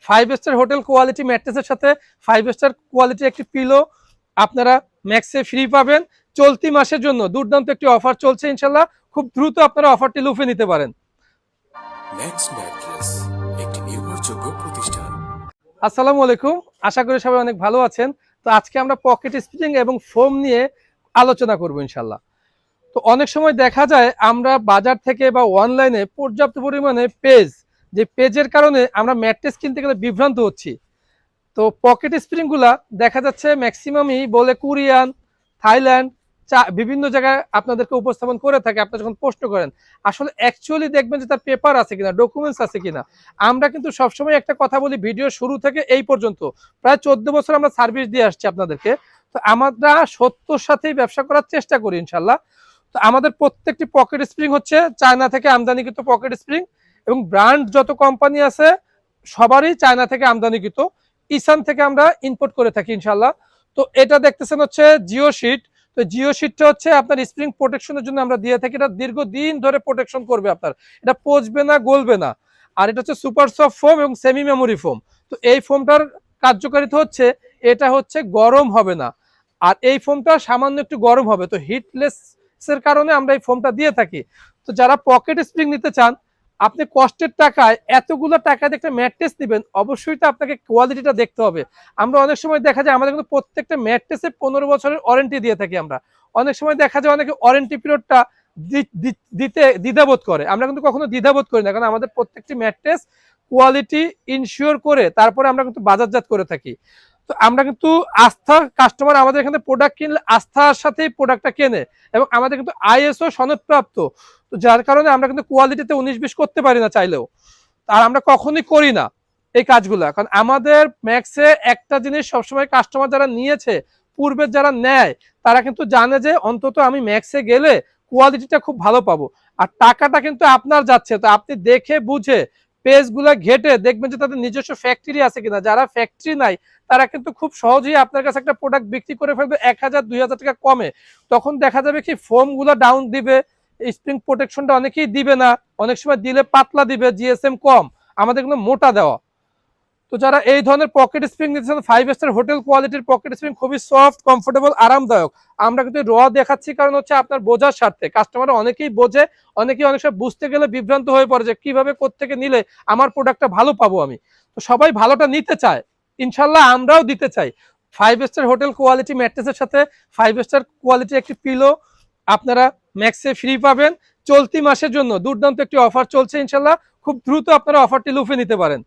5 star hotel quality ম্যাট্রেসের সাথে 5 star কোয়ালিটির একটি পিলো আপনারা ম্যাক্সে ফ্রি পাবেন। চলতি মাসের জন্য দুর্দান্ত একটি অফার চলছে, ইনশাল্লাহ খুব দ্রুত আপনারা অফারটি লুফে নিতে পারেন। ম্যাক্স ম্যাট্রেস, একটি নির্ভরযোগ্য প্রতিষ্ঠান। আসসালামু আলাইকুম, আশা করি সবাই অনেক ভালো আছেন। তো আজকে আমরা পকেট স্প্রিং এবং ফোম নিয়ে আলোচনা করব ইনশাল্লাহ। তো অনেক সময় দেখা যায় আমরা বাজার থেকে বা অনলাইনে পর্যাপ্ত পরিমাণে যে পেজের কারণে আমরা ম্যাট্রেস কিনতে গেলে বিভ্রান্ত হচ্ছি। তো পকেট স্প্রিংগুলা দেখা যাচ্ছে ম্যাক্সিমামই বলে কোরিয়ান, থাইল্যান্ড, বিভিন্ন জায়গায় আপনাদেরকে উপস্থাপন করে থাকে। আপনারা যখন পোস্ট করেন আসলে অ্যাকচুয়ালি দেখবেন যে তার পেপার আছে কিনা, ডকুমেন্টস আছে কিনা। আমরা কিন্তু সবসময় একটা কথা বলি, ভিডিও শুরু থেকে এই পর্যন্ত প্রায় 14 বছর আমরা সার্ভিস দিয়ে আসছি আপনাদেরকে। তো আমরা সত্যর সাথেই ব্যবসা করার চেষ্টা করি ইনশাল্লাহ। তো আমাদের প্রত্যেকটি পকেট স্প্রিং হচ্ছে চায়না থেকে আমদানিকৃত পকেট স্প্রিং, এবং ব্র্যান্ড যত কোম্পানি আছে সবারই চায়না থেকে আমদানিকৃত। ইসান থেকে আমরা ইম্পোর্ট করে থাকি ইনশাল্লাহ। তো এটা দেখতেছেন হচ্ছে জিও শিট। তো জিও শিটটা হচ্ছে আপনার স্প্রিং প্রোটেকশনের জন্য আমরা দিয়ে থাকি। এটা দীর্ঘদিন ধরে প্রোটেকশন করবে আপনার, এটা পচবে না, গলবে না। আর এটা হচ্ছে সুপার সফট ফোম এবং সেমি মেমোরি ফোম। তো এই ফোমটার কার্যকারিতা হচ্ছে এটা হচ্ছে গরম হবে না, আর এই ফোমটা সামান্য একটু গরম হবে। তো হিটলেস এর কারণে আমরা এই ফোমটা দিয়ে থাকি। তো যারা পকেট স্প্রিং নিতে চান, আপনি কষ্টের টাকায় এতগুলো টাকা দিয়ে একটা ম্যাট্রেস নেবেন, অবশ্যই তো আপনাকে কোয়ালিটিটা দেখতে হবে। আমরা অনেক সময় দেখা যায় আমাদের কিন্তু প্রত্যেকটা ম্যাট্রেসে 15 বছরের ওয়ারেন্টি দিয়ে থাকি আমরা। অনেক সময় দেখা যায় অনেকে ওয়ারেন্টি পিরিয়ডটা দিতে দ্বিধাবোধ করে, আমরা কিন্তু কখনো দ্বিধাবোধ করি না, কারণ আমাদের প্রত্যেকটি ম্যাট্রেস কোয়ালিটি ইনশিওর করে তারপরে আমরা কিন্তু বাজারজাত করে থাকি। তো আমরা কিন্তু আস্থা, কাস্টমার আমাদের এখানে প্রোডাক্ট কিনলে আস্থার সাথেই প্রোডাক্টটা কেনে, এবং আমাদের কিন্তু আইএসও সনদপ্রাপ্ত। তো যার কারণে আমরা কিন্তু কোয়ালিটিতে 19-20 করতে পারি না চাইলেও, আর আমরা কখনোই করি না এই কাজগুলা। কারণ আমাদের ম্যাক্সে একটা জিনিস সবসময় কাস্টমার যারা নিয়েছে, পূর্বের যারা নেয়, তারা কিন্তু জানে যে অন্তত আমি ম্যাক্সে গেলে কোয়ালিটিটা খুব ভালো পাবো। আর টাকাটা কিন্তু আপনার যাচ্ছে, তো আপনি দেখে বুঝে পেজগুলা ঘেটে দেখবেন যে তাদের নিজস্ব ফ্যাক্টরি আছে কিনা। যারা ফ্যাক্টরি নাই তারা কিন্তু খুব সহজেই আপনার কাছে একটা প্রোডাক্ট বিক্রি করে ফেলবে 1000-2000 টাকা কমে। তখন দেখা যাবে কি ফোমগুলো ডাউন দিবে, স্প্রিং প্রোটেকশনটা অনেকেই দিবে না, অনেক সময় দিলে পাতলা দিবে, জিএসএম কম, আমাদের কিন্তু মোটা দেওয়া। তো যারা এই ধরনের পকেট স্প্রিং নিতেছেন, 5 স্টার হোটেল কোয়ালিটির পকেট স্প্রিং, খুবই সফট, কমফোর্টেবল, আরামদায়ক। আমরা কিন্তু র দেখাচ্ছি কারণ হচ্ছে আপনার বোঝার স্বার্থে। কাস্টমার অনেকেই বোঝে, অনেকেই অনেক সময় বুঝতে গেলে বিভ্রান্ত হয়ে পড়ে যে কিভাবে কোত্থেকে নিলে আমার প্রোডাক্টটা ভালো পাবো আমি। তো সবাই ভালোটা নিতে চায়, ইনশাল্লাহ আমরাও দিতে চাই। 5 স্টার হোটেল কোয়ালিটি ম্যাট্রেসের সাথে 5 স্টার কোয়ালিটির একটি পিলো আপনারা ম্যাক্সে ফ্রি পাবেন। চলতি মাসের জন্য দুর্দান্ত একটি অফার চলছে, ইনশাল্লাহ খুব দ্রুত আপনারা অফারটি লুফে নিতে পারেন।